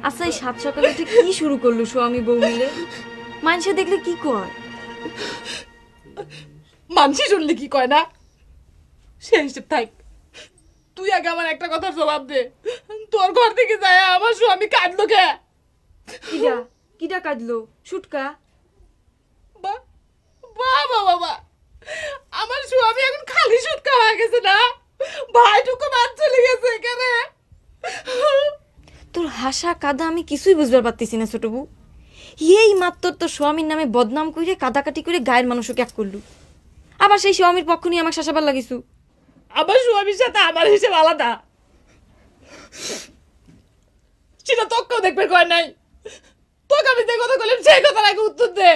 আচ্ছা এই সাত সকালে তুই কি শুরু করলু স্বামী বউ মিলে? মানুষে দেখলে কি কয়? মানসি শুনলে কি কয় না সে হিসেব থাক। তুই আগে আমার একটা কথার জবাব দে, তোর ঘর থেকে যায় আমার স্বামী কাঁদলো কে? কিডা কিডা কাঁদলো? সুটকা? বাবা বাবা, আমার স্বামী এখন খালি সুটকা হয়ে গেছে না, ভাইটুকু বাদ চলে গেছে কেন? তোর হাসা কাদা আমি কিছুই বুঝবার পারতেছি না ছোট বউ। এই মাত্র তোর স্বামীর নামে বদনাম করে কাদাকাটি করে গায়ের মানুষকে এক করলু, আবার সেই স্বামীর পক্ষ নিয়ে আমাকে শাসাবার লাগিছু। আমার স্বামীর সাথে আমার হিসেব আলাদা, সেটা তোকেও দেখবে কয় নাই। তোকে আমি যে কথা বললাম সেই কথার আগে উত্তর দে,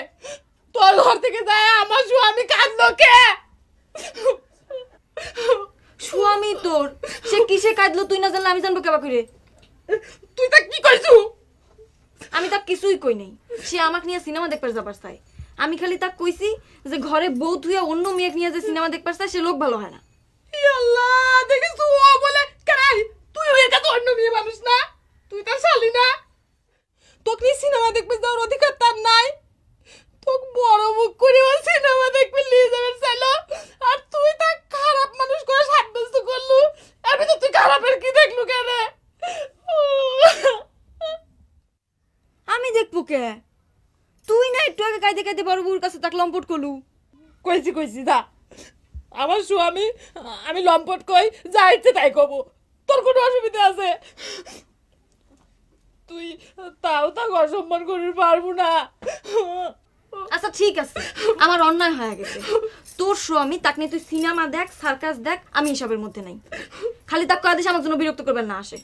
তোর ঘর থেকে যায় আমার স্বামী কাঁদলো কে? স্বামী তোর সে কিসে কাঁদলো তুই না জানলে আমি জানবো কেবা করে? তুই তা কি কইছু? আমি তা কিছুই কই নাই। সে আমাকে নিয়ে সিনেমা দেখবার যাবার চাই, আমি খালি তা কইছি যে ঘরে বউ ধুয়ে অন্য মেয়ে নিয়ে যে সিনেমা দেখবার চাই সে লোক ভালো হয় না। আল্লাহ, দেখিস তুই ও বলে কেন? তুই ওই কাছে অন্য মেয়ে মানুষ না, তুই তার শালি না, তোকে নিয়ে সিনেমা দেখবে যাওয়ার অধিকার তার নাই। তোকে বড় মুখ করে ও সিনেমা দেখবে নিয়ে যাবে চাইলো, আর তুই তা খারাপ মানুষ করে সাব্যস্ত করলু। আমি তো তুই খারাপের কি দেখলু কেন? আমি দেখবো কে? তুই না একটু আগে কাইতে কাইতে বড় বউর কাছে তাক লম্পট করলু। কইছি কইছি যা, আমার স্বামী আমি লম্পট কই, যা ইচ্ছে তাই কব, তোর কোনো অসুবিধা আছে? তুই তাও তা অসম্মান করির পারবো না। আচ্ছা ঠিক আছে, আমার অন্যায় হয়ে গেছে। তোর স্বামী তাক নিয়ে তুই সিনেমা দেখ, সার্কাস দেখ, আমি এসবের মধ্যে নাই। খালি তাক কয়া দেশ আমার জন্য বিরক্ত করবেন না আসে।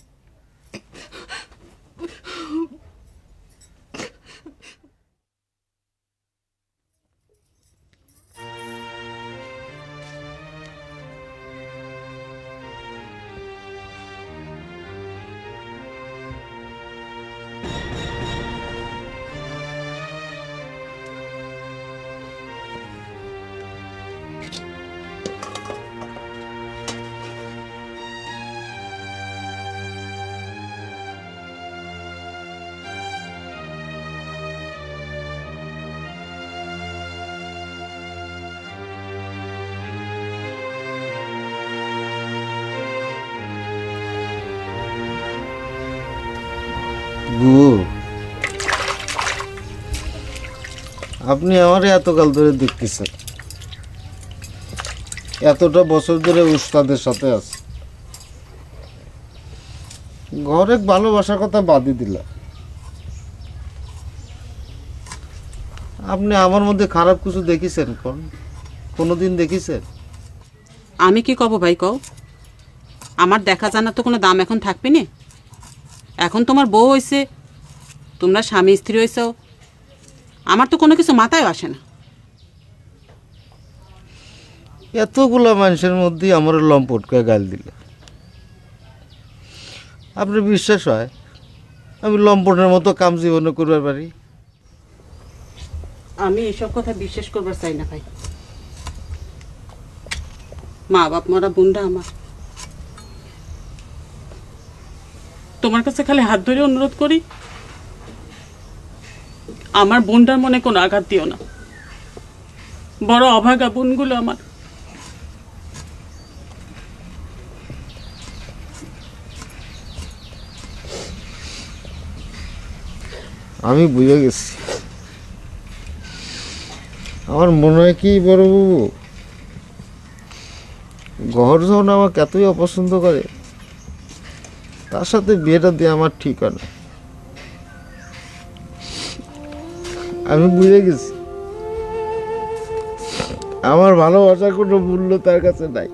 আপনি আমার এতকাল ধরে দেখতেছেন, এতটা বছর ধরে উস্তাদের সাথে আছে, ঘরে ভালোবাসার কথা বাদই দিলাম। আপনি আমার মধ্যে খারাপ কিছু দেখিছেন? কোনোদিন দেখিছেন? আমি কি কব ভাই কও? আমার দেখা জানা তো কোনো দাম এখন থাকবে না। এখন তোমার বউ হয়েছে, তোমরা স্বামী স্ত্রী হয়েছেও, আমার তো কোনো কিছু মাথায় আসে না। এতগুলা মানুষের মধ্যে আমার লম্পট করে গাল দিলে আপনার বিশ্বাস হয় আমি লম্পটের মতো কাম জীবনে করবার পারি? আমি এসব কথা বিশ্বাস করবার চাই না ভাই। মা বাপ মরা বোনটা আমার, তোমার কাছে খালি হাত ধরে অনুরোধ করি, আমার বোনটার মনে কোনো আঘাত দিও না। বড় অভাগা বোনগুলো আমার। আমি বুঝে গেছি। আমার মনে হয় কি বড়বাবু, ঘর যখন আমাকে এতই অপছন্দ করে, তার সাথে বিয়েটা দিয়ে আমার ঠিক হয় না। আমি বুঝে গেছি আমার ভালোবাসার কোনো মূল্য তার কাছে নাই।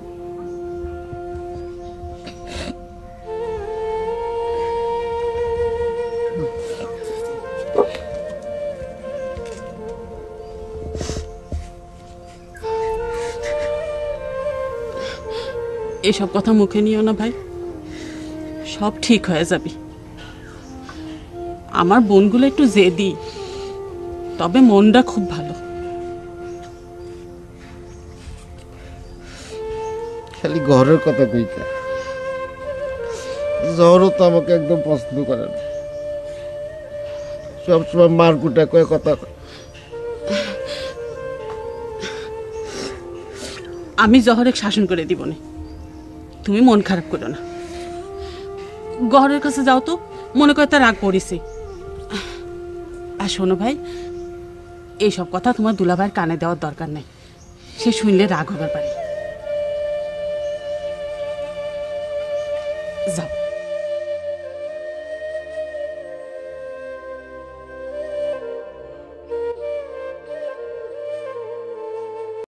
এসব কথা মুখে নিও না ভাই, সব ঠিক হয়ে যাবে। আমার বোনগুলো একটু জেদি, তবে মনটা খুব ভালো। খালি ঘরের কথা কইতা, জহরও তো আমাকে একদম পছন্দ করে না। সবসময় মারকুটা কয়ে কথা কয়। আমি জহরে শাসন করে দিব না, তুমি মন খারাপ করো না। গহরের কাছে যাও তো, মনে করে তার রাগ পড়েছে। আর শোনো ভাই, এইসব কথা তোমার দুলাভাইয়ের কানে দেওয়ার দরকার নেই, সে শুনলে রাগ হবার পারে। যাও।